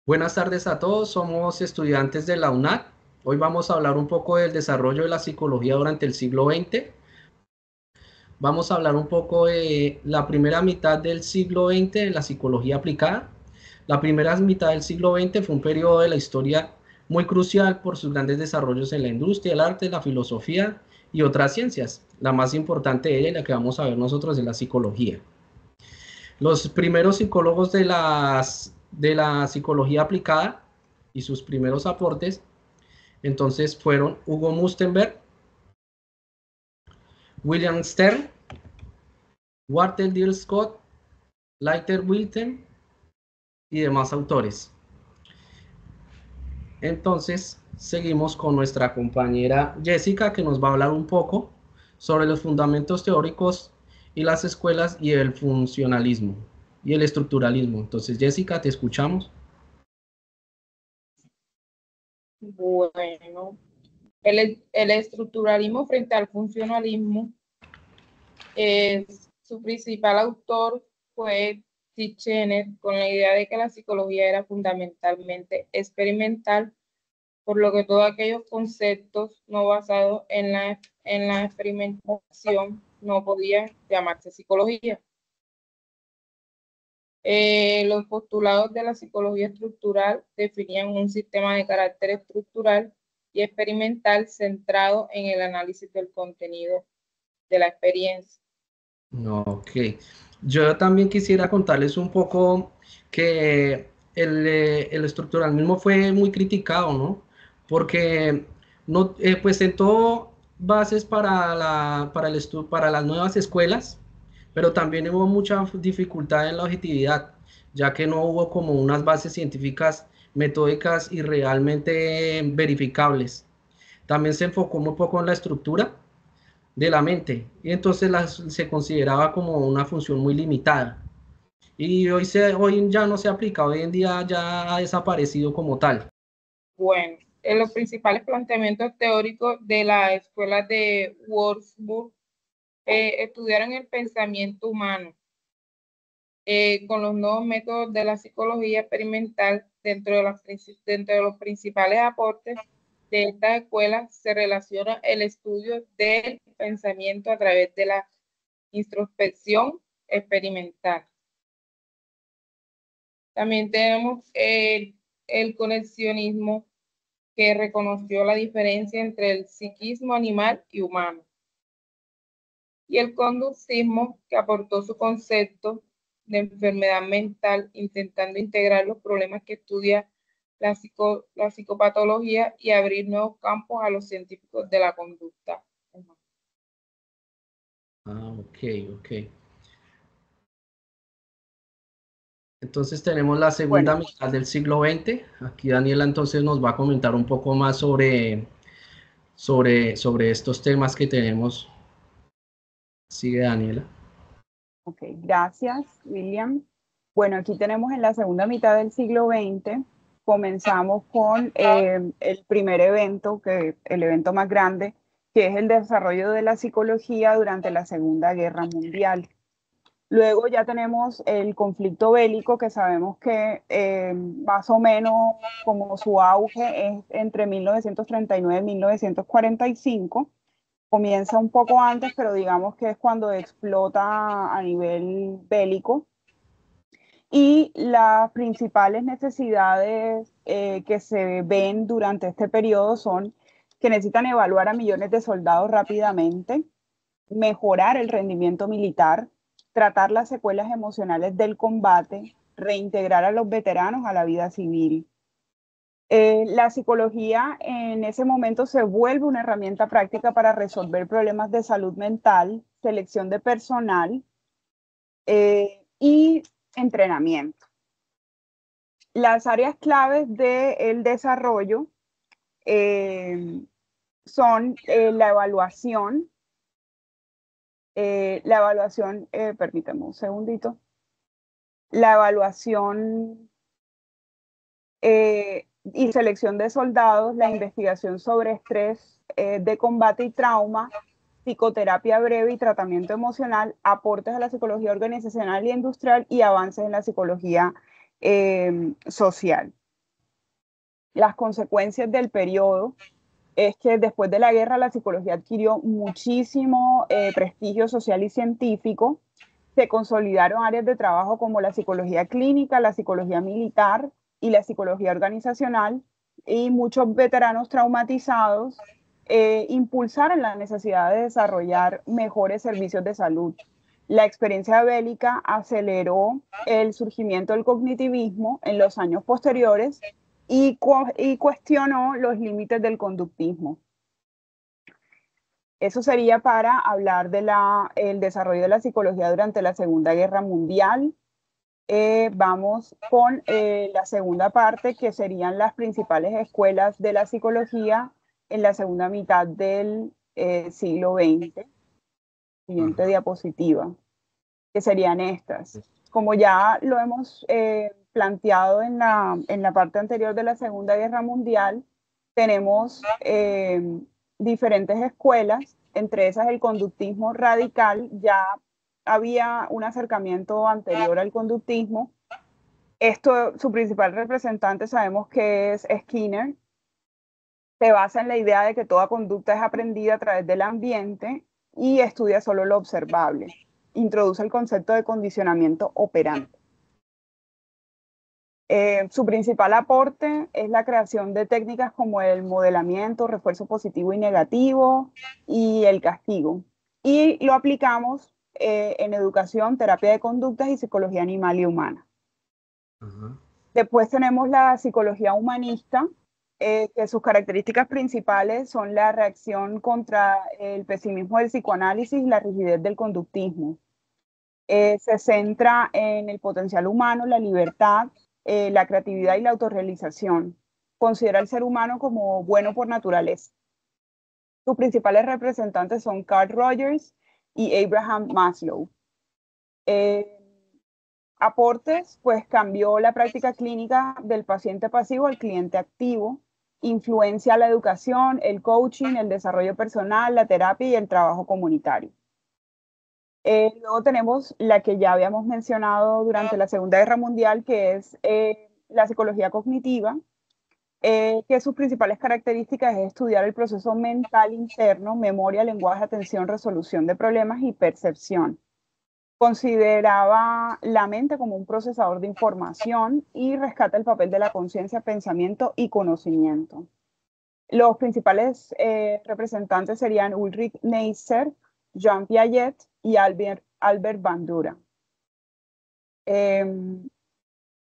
Buenas tardes a todos, somos estudiantes de la UNAD. Hoy vamos a hablar un poco del desarrollo de la psicología durante el siglo XX. Vamos a hablar un poco de la primera mitad del siglo XX de la psicología aplicada. La primera mitad del siglo XX fue un periodo de la historia muy crucial por sus grandes desarrollos en la industria, el arte, la filosofía y otras ciencias. La más importante de ella y la que vamos a ver nosotros es la psicología. Los primeros psicólogos de la psicología aplicada y sus primeros aportes, entonces fueron Hugo Mustenberg, William Stern, Walter D. Scott, Leiter Wilton y demás autores. Entonces, seguimos con nuestra compañera Jessica, que nos va a hablar un poco sobre los fundamentos teóricos y las escuelas y el funcionalismo y el estructuralismo. Entonces, Jessica, te escuchamos. Bueno, el estructuralismo frente al funcionalismo, su principal autor fue Titchener, con la idea de que la psicología era fundamentalmente experimental, por lo que todos aquellos conceptos no basados en la experimentación no podían llamarse psicología. Los postulados de la psicología estructural definían un sistema de carácter estructural y experimental centrado en el análisis del contenido de la experiencia. Ok. Yo también quisiera contarles un poco que el estructuralismo fue muy criticado, ¿no? Porque no, pues sentó bases para las nuevas escuelas, pero también hubo mucha dificultad en la objetividad, ya que no hubo como unas bases científicas metódicas y realmente verificables. También se enfocó un poco en la estructura de la mente y entonces se consideraba como una función muy limitada y hoy ya no se aplica, hoy en día ya ha desaparecido como tal. Bueno, los principales planteamientos teóricos de la escuela de Würzburg estudiaron el pensamiento humano con los nuevos métodos de la psicología experimental. Dentro de los principales aportes de esta escuela se relaciona el estudio del pensamiento a través de la introspección experimental. También tenemos el conexionismo, que reconoció la diferencia entre el psiquismo animal y humano, y el conductismo, que aportó su concepto de enfermedad mental, intentando integrar los problemas que estudia la psicopatología y abrir nuevos campos a los científicos de la conducta. Ok, ok. Entonces tenemos la segunda Bueno, mitad del siglo XX. Aquí Daniela entonces nos va a comentar un poco más sobre estos temas que tenemos. Sigue Daniela. ok, gracias, William. Bueno, aquí tenemos en la segunda mitad del siglo XX, comenzamos con el primer evento, el evento más grande, que es el desarrollo de la psicología durante la Segunda Guerra Mundial. Luego ya tenemos el conflicto bélico, que sabemos que más o menos como su auge es entre 1939 y 1945. Comienza un poco antes, pero digamos que es cuando explota a nivel bélico. Y las principales necesidades que se ven durante este periodo son que necesitan evaluar a millones de soldados rápidamente, mejorar el rendimiento militar, tratar las secuelas emocionales del combate, reintegrar a los veteranos a la vida civil. La psicología en ese momento se vuelve una herramienta práctica para resolver problemas de salud mental, selección de personal y entrenamiento. Las áreas claves del desarrollo son permítame un segundito, la evaluación y selección de soldados, la investigación sobre estrés de combate y trauma, psicoterapia breve y tratamiento emocional, aportes a la psicología organizacional y industrial y avances en la psicología social. Las consecuencias del periodo es que después de la guerra la psicología adquirió muchísimo prestigio social y científico. Se consolidaron áreas de trabajo como la psicología clínica, la psicología militar y la psicología organizacional, y muchos veteranos traumatizados impulsaron la necesidad de desarrollar mejores servicios de salud. La experiencia bélica aceleró el surgimiento del cognitivismo en los años posteriores y cuestionó los límites del conductismo. Eso sería para hablar del desarrollo de la psicología durante la Segunda Guerra Mundial. Vamos con la segunda parte, que serían las principales escuelas de la psicología en la segunda mitad del siglo XX. Siguiente diapositiva, que serían estas. Como ya lo hemos planteado en la parte anterior de la Segunda Guerra Mundial, tenemos diferentes escuelas, entre esas el conductismo radical. Ya había un acercamiento anterior al conductismo. Esto, su principal representante sabemos que es Skinner. Se basa en la idea de que toda conducta es aprendida a través del ambiente y estudia solo lo observable. Introduce el concepto de condicionamiento operante. Su principal aporte es la creación de técnicas como el modelamiento, refuerzo positivo y negativo y el castigo. Y lo aplicamos en educación, terapia de conductas y psicología animal y humana. Después tenemos la psicología humanista, que sus características principales son la reacción contra el pesimismo del psicoanálisis y la rigidez del conductismo. Se centra en el potencial humano, la libertad, la creatividad y la autorrealización. Considera al ser humano como bueno por naturaleza. Sus principales representantes son Carl Rogers y Abraham Maslow. Aportes, pues cambió la práctica clínica del paciente pasivo al cliente activo, influencia la educación, el coaching, el desarrollo personal, la terapia y el trabajo comunitario. Luego tenemos la que ya habíamos mencionado durante la Segunda Guerra Mundial, que es la psicología cognitiva, que sus principales características es estudiar el proceso mental interno, memoria, lenguaje, atención, resolución de problemas y percepción. Consideraba la mente como un procesador de información y rescata el papel de la conciencia, pensamiento y conocimiento. Los principales representantes serían Ulrich Neisser, Jean Piaget y Albert Bandura.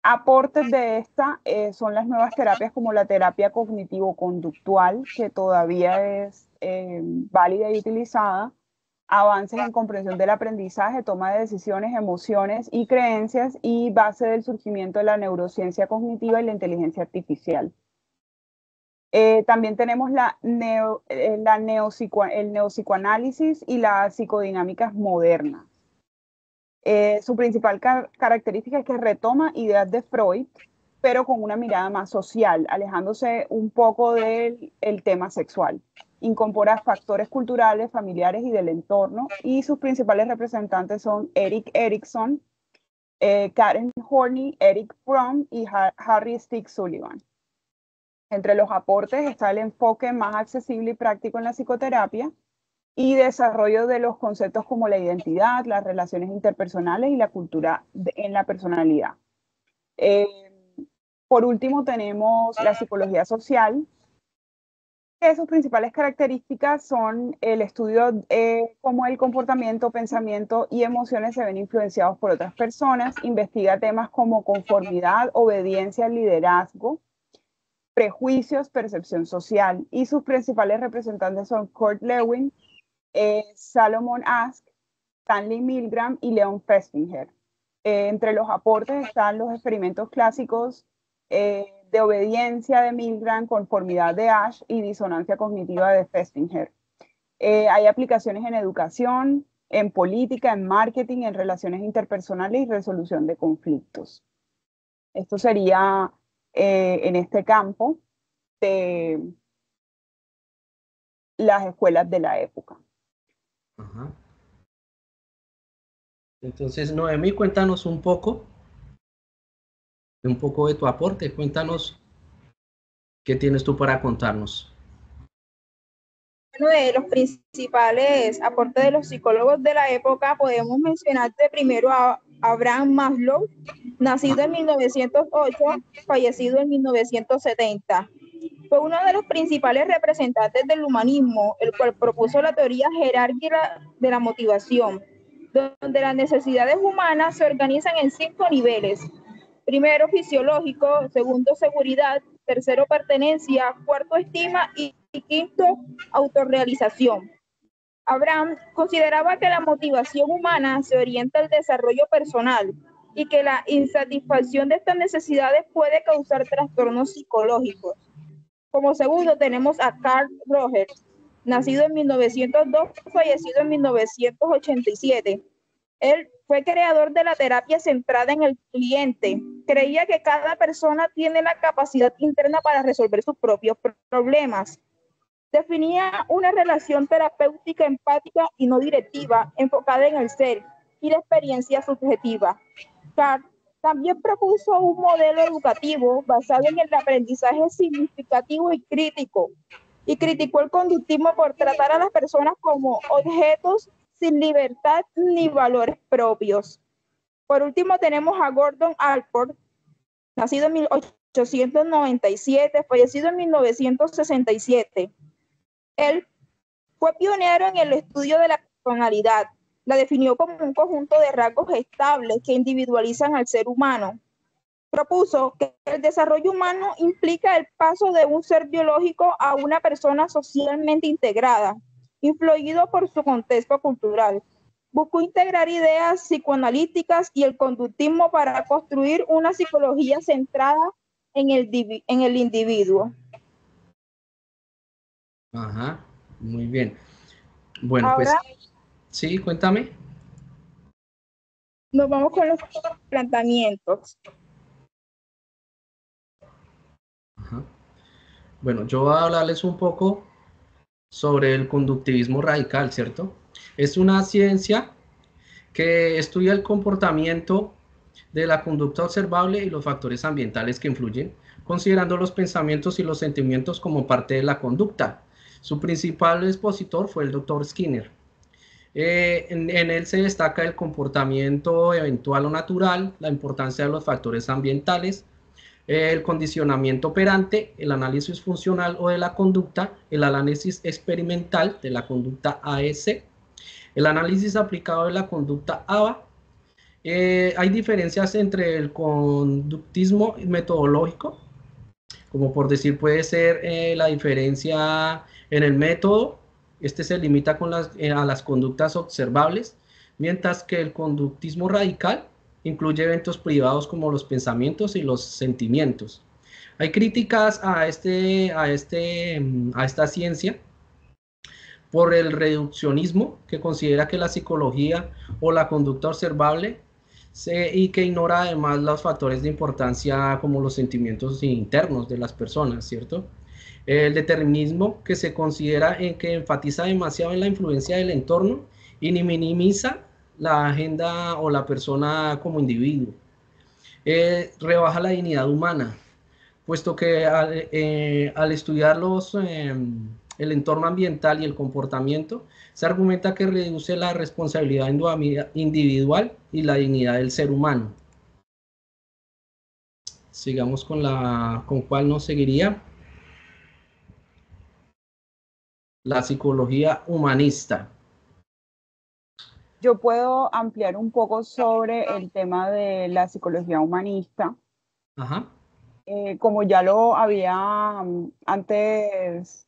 Aportes de esta son las nuevas terapias como la terapia cognitivo-conductual, que todavía es válida y utilizada, avances en comprensión del aprendizaje, toma de decisiones, emociones y creencias, y base del surgimiento de la neurociencia cognitiva y la inteligencia artificial. También tenemos el neopsicoanálisis y las psicodinámicas modernas. Su principal característica es que retoma ideas de Freud, pero con una mirada más social, alejándose un poco del tema sexual. Incorpora factores culturales, familiares y del entorno, y sus principales representantes son Erik Erikson, Karen Horney, Eric Fromm y Harry Stick Sullivan. Entre los aportes está el enfoque más accesible y práctico en la psicoterapia y desarrollo de los conceptos como la identidad, las relaciones interpersonales y la cultura en la personalidad. Por último, tenemos la psicología social, que sus principales características son el estudio cómo el comportamiento, pensamiento y emociones se ven influenciados por otras personas. Investiga temas como conformidad, obediencia, liderazgo, prejuicios, percepción social, y sus principales representantes son Kurt Lewin, Salomon Asch, Stanley Milgram y Leon Festinger. Entre los aportes están los experimentos clásicos de obediencia de Milgram, conformidad de Asch y disonancia cognitiva de Festinger. Hay aplicaciones en educación, en política, en marketing, en relaciones interpersonales y resolución de conflictos. Esto sería en este campo de las escuelas de la época. Ajá. Entonces, Noemí, cuéntanos un poco de tu aporte, cuéntanos ¿Qué tienes tú para contarnos? Uno de los principales aportes de los psicólogos de la época podemos mencionar de primero a Abraham Maslow, nacido en 1908, fallecido en 1970. Fue uno de los principales representantes del humanismo, el cual propuso la teoría jerárquica de la motivación, donde las necesidades humanas se organizan en 5 niveles. Primero, fisiológico; segundo, seguridad; tercero, pertenencia; cuarto, estima; y quinto, autorrealización. Abraham consideraba que la motivación humana se orienta al desarrollo personal y que la insatisfacción de estas necesidades puede causar trastornos psicológicos. Como segundo tenemos a Carl Rogers, nacido en 1902, fallecido en 1987. Él fue creador de la terapia centrada en el cliente. Creía que cada persona tiene la capacidad interna para resolver sus propios problemas. Definía una relación terapéutica empática y no directiva, enfocada en el ser y la experiencia subjetiva. Carl también propuso un modelo educativo basado en el aprendizaje significativo y crítico, y criticó el conductismo por tratar a las personas como objetos sin libertad ni valores propios. Por último tenemos a Gordon Allport, nacido en 1897, fallecido en 1967. Él fue pionero en el estudio de la personalidad. La definió como un conjunto de rasgos estables que individualizan al ser humano. Propuso que el desarrollo humano implica el paso de un ser biológico a una persona socialmente integrada, influido por su contexto cultural. Buscó integrar ideas psicoanalíticas y el conductismo para construir una psicología centrada en el individuo. Ajá, muy bien. Bueno, Ahora, pues sí, cuéntame. nos vamos con los planteamientos. Ajá. Bueno, yo voy a hablarles un poco sobre el conductivismo radical, ¿cierto? Es una ciencia que estudia el comportamiento de la conducta observable y los factores ambientales que influyen, considerando los pensamientos y los sentimientos como parte de la conducta. Su principal expositor fue el Dr. Skinner. En él se destaca el comportamiento eventual o natural, la importancia de los factores ambientales, el condicionamiento operante, el análisis funcional o de la conducta, el análisis experimental de la conducta AEC, el análisis aplicado de la conducta ABA. Hay diferencias entre el conductismo metodológico, como por decir puede ser la diferencia en el método. Este se limita a las conductas observables, mientras que el conductismo radical incluye eventos privados como los pensamientos y los sentimientos. Hay críticas a esta ciencia por el reduccionismo, que considera que la psicología o la conducta observable y que ignora además los factores de importancia como los sentimientos internos de las personas, ¿cierto? El determinismo, que se considera que enfatiza demasiado en la influencia del entorno y ni minimiza la agenda o la persona como individuo. Rebaja la dignidad humana, puesto que al estudiar el entorno ambiental y el comportamiento, se argumenta que reduce la responsabilidad individual y la dignidad del ser humano. Sigamos con cuál nos seguiría. La psicología humanista. Yo puedo ampliar un poco sobre el tema de la psicología humanista. Ajá. Como ya lo había antes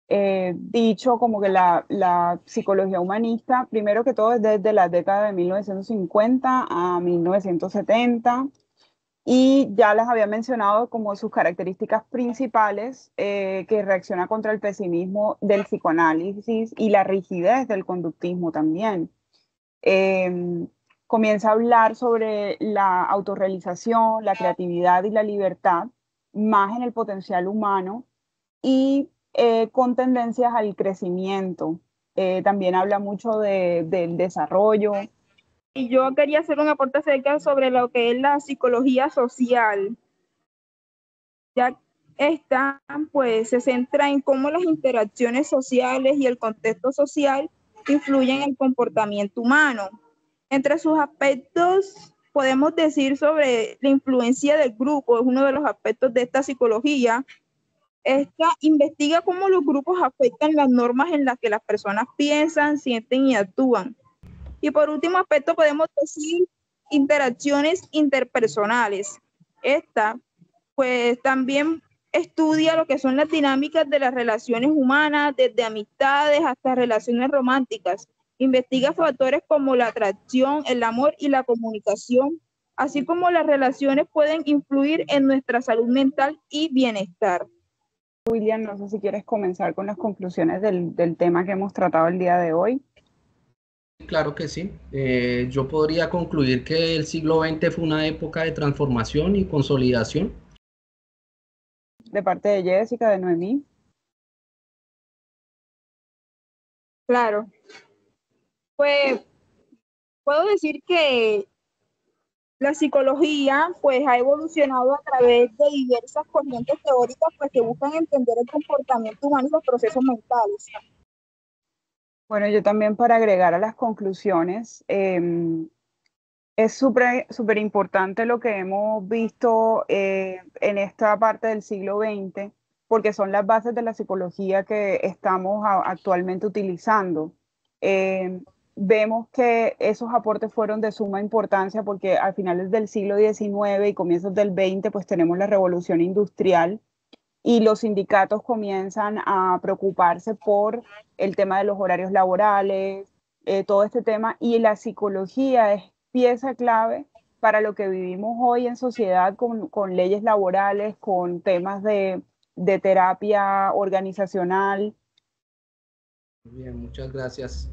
dicho, como que la psicología humanista, primero que todo, es desde la década de 1950 a 1970, y ya les había mencionado como sus características principales, que reacciona contra el pesimismo del psicoanálisis y la rigidez del conductismo también. Comienza a hablar sobre la autorrealización, la creatividad y la libertad, más en el potencial humano, y con tendencias al crecimiento. También habla mucho del desarrollo. Y yo quería hacer un aporte acerca sobre lo que es la psicología social, ya Esta, pues, se centra en cómo las interacciones sociales y el contexto social influyen en el comportamiento humano. Entre sus aspectos, podemos decir sobre la influencia del grupo, es uno de los aspectos de esta psicología. Esta investiga cómo los grupos afectan las normas en las que las personas piensan, sienten y actúan. Y por último aspecto podemos decir interacciones interpersonales. Esta, pues, también estudia lo que son las dinámicas de las relaciones humanas, desde amistades hasta relaciones románticas. Investiga factores como la atracción, el amor y la comunicación, así como las relaciones pueden influir en nuestra salud mental y bienestar. William, no sé si quieres comenzar con las conclusiones del tema que hemos tratado el día de hoy. Claro que sí. Yo podría concluir que el siglo XX fue una época de transformación y consolidación. De parte de Jessica, de Noemí. Claro. Pues puedo decir que la psicología, pues, ha evolucionado a través de diversas corrientes teóricas, pues, que buscan entender el comportamiento humano y los procesos mentales. Bueno, yo también para agregar a las conclusiones, es súper importante lo que hemos visto en esta parte del siglo XX, porque son las bases de la psicología que estamos actualmente utilizando. Vemos que esos aportes fueron de suma importancia porque a finales del siglo XIX y comienzos del XX, pues tenemos la revolución industrial y los sindicatos comienzan a preocuparse por el tema de los horarios laborales, todo este tema, y la psicología es pieza clave para lo que vivimos hoy en sociedad con leyes laborales, con temas de terapia organizacional. Bien, muchas gracias.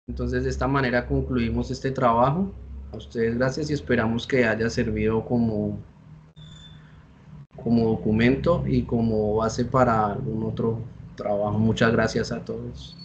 Entonces, de esta manera concluimos este trabajo. A ustedes gracias y esperamos que haya servido como documento y como base para algún otro trabajo. Muchas gracias a todos.